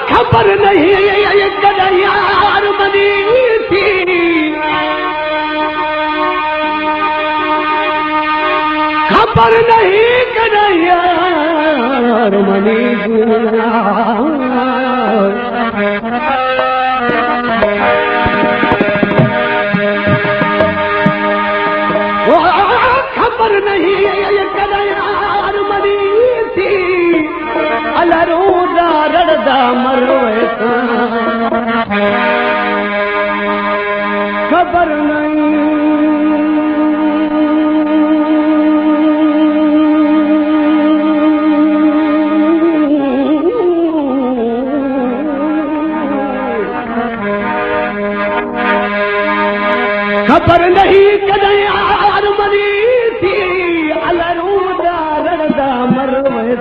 खबर नहीं कन्हैयार बनी थी, खबर नहीं कन्हैयार बनी थी। खबर नहीं कन्हैयार बनी थी, अलरूदा रड़दा मरोए खबर नहीं खबर नहीं कन्हैयार मरी थी, अलरूदा रड़दा मरोए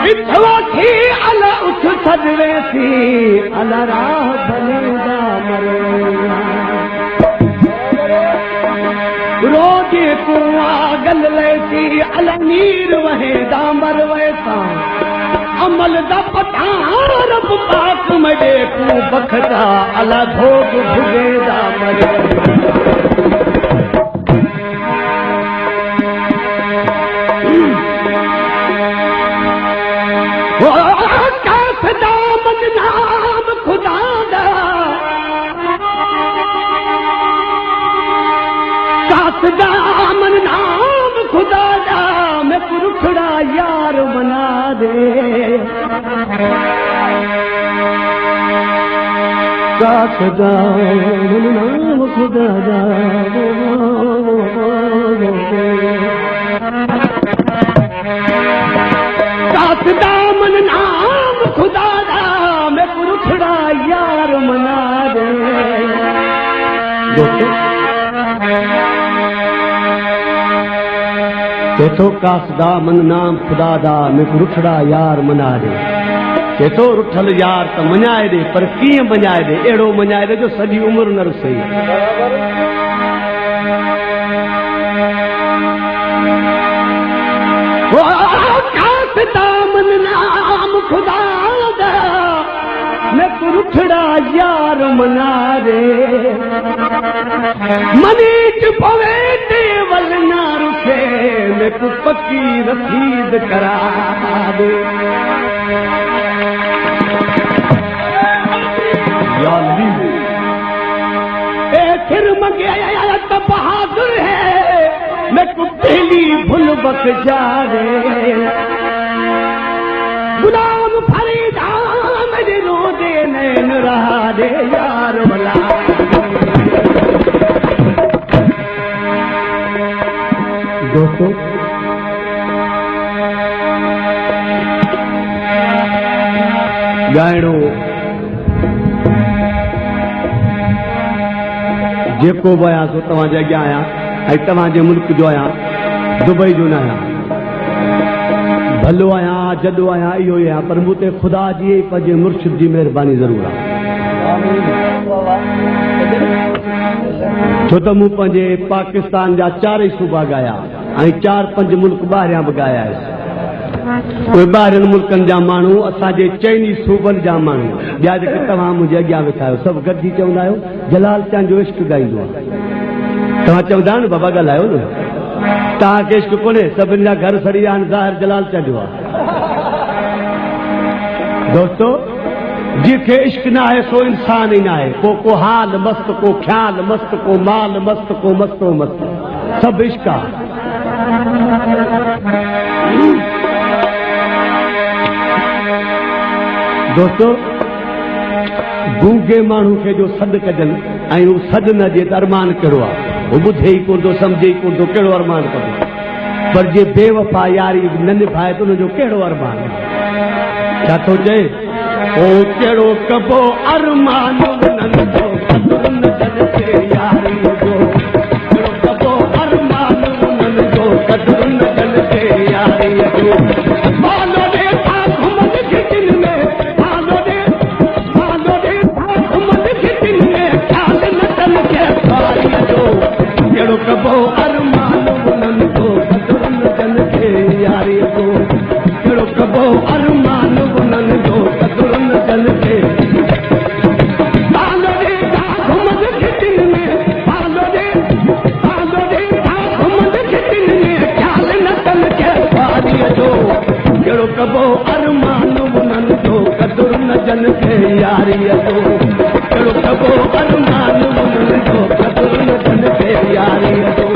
बिछवा थी अल उठ सजवे थी, अल राह बनेदा मरोया रोजे कुआ गल लेती, अल नीर वहे दामर वैसा अमल दा पठान रब पाक मडे को बखदा, अल भोग भुगेदा मरोया नाम खुदा दा साथ दामन नाम खुदा दा, मैं पुरखड़ा यार बना दे साथ दामन नाम खुदा दा साथ दामन नाम खुदा दा, मैं पुरखड़ा यार मना दे। चेतो कासदा मन नाम खुदा दा, मैं पुरखड़ा यार मना दे। चेतो रुठल यार त मञाए दे, पर कीअं मञाए दे, अहिड़ो मञाए दे जो सॼी उमिरि न रुसे। दामन नाम खुदा दा, मैं पुरखड़ा यार मना दे। मनीच पवे टेवल ना रुके, मैं को पक्की रसीद करा दे। ए फिर मगे त बहादुर है, मैं को पहली भूल बक जा दे। गुलाम फरीदा मेरे रो दे नैन रहा दे यार भला। दोस्तों गायणो जेको बि आहियां सो तव्हांजे अॻियां आहियां ऐं तव्हांजे मुल्क जो आहियां, दुबई जो न आहियां। भलो आहियां जॾो आहियां इहो ई आहियां, पर मूं ते ख़ुदा जी पंहिंजे मुर्शिद जी महिरबानी ज़रूरु आहे। छो त मूं पंहिंजे पाकिस्तान जा 4 सूबा ॻाया ऐं 4-5 मुल्क ॿाहिरियां बि ॻाया आहिनि। उहे ॿाहिरियुनि मुल्कनि जा माण्हू, असांजे चइनी सूबनि जा माण्हू, ॿिया जेके तव्हां मुंहिंजे अॻियां वेठा आहियो, सभु गॾिजी चवंदा आहियो जलाल चांद जो इश्क ॻाईंदो आहे। तव्हां चवंदा आहियो न बाबा ॻाल्हायो न, तव्हांखे इश्क कोन्हे, सभिनि जा घर सड़ी आहिनि, ज़ाहिर जलाल चांद जो आहे। दोस्तो जिखे इश्क ना है सो इंसान ही ना है। को हाल मस्त, को ख्याल मस्त, को माल मस्त, को मस्तो मस्त, सब इश्क आहे। दोस्तों, गूंगे माण्हू खे जो सॾु कजनि ऐं हू सॾु न ॾिए त अरमान कहिड़ो आहे, हू ॿुधे ई कोन थो, सम्झे ई कोन थो, कहिड़ो अरमान कंदो। पर जे बेवफा यारी न निभाए त हुनजो कहिड़ो अरमान आहे। छा थो चए, ओ कहिड़ो कबो अरमान उन्हनि जो, कदुर न जनिजे यारी जो, कहिड़ो कबो अरमान उन्हनि जो, कदुर न जनिजे यारी जो। मानो ॾे था घुमनि खिचिन में, मानो ॾे था घुमनि खिचिन में, ख्याल न जनिजे यारी जो, कहिड़ो कबो अरमान उन्हनि जो, कदुर न जनिजे यारी जो, कहिड़ो कबो अरमान उन्हनि जो, कदुर न जनिजे। मानो ॾे था घुमनि खिचिन में, मानो ॾे था घुमनि खिचिन में, ख्याल न जनिजे यारी जो, कहिड़ो कबो अरमान उन्हनि जो, कदुर न जनिजे यारी जो, कहिड़ो कबो अरमान उन्हनि जो, कदुर न जनिजे यारी जो।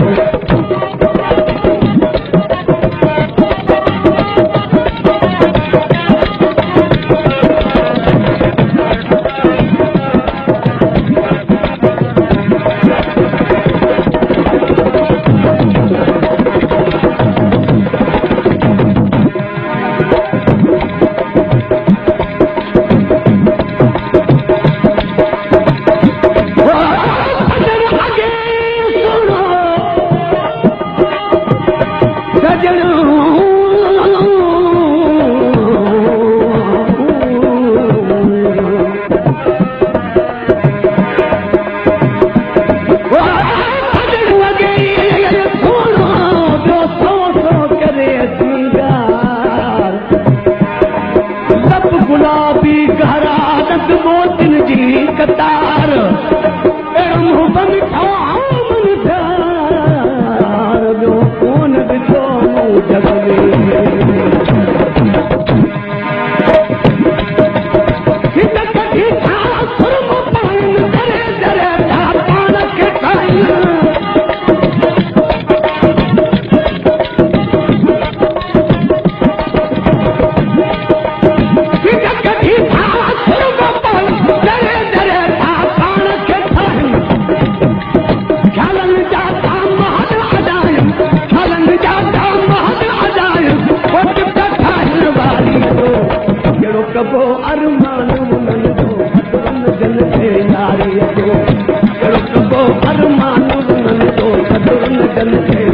कबो अरमान उन्हनि जो, कदुर न जनिजे यारी जो, कहिड़ो कबो अरमान उन्हनि जो, कदुर न जनिजे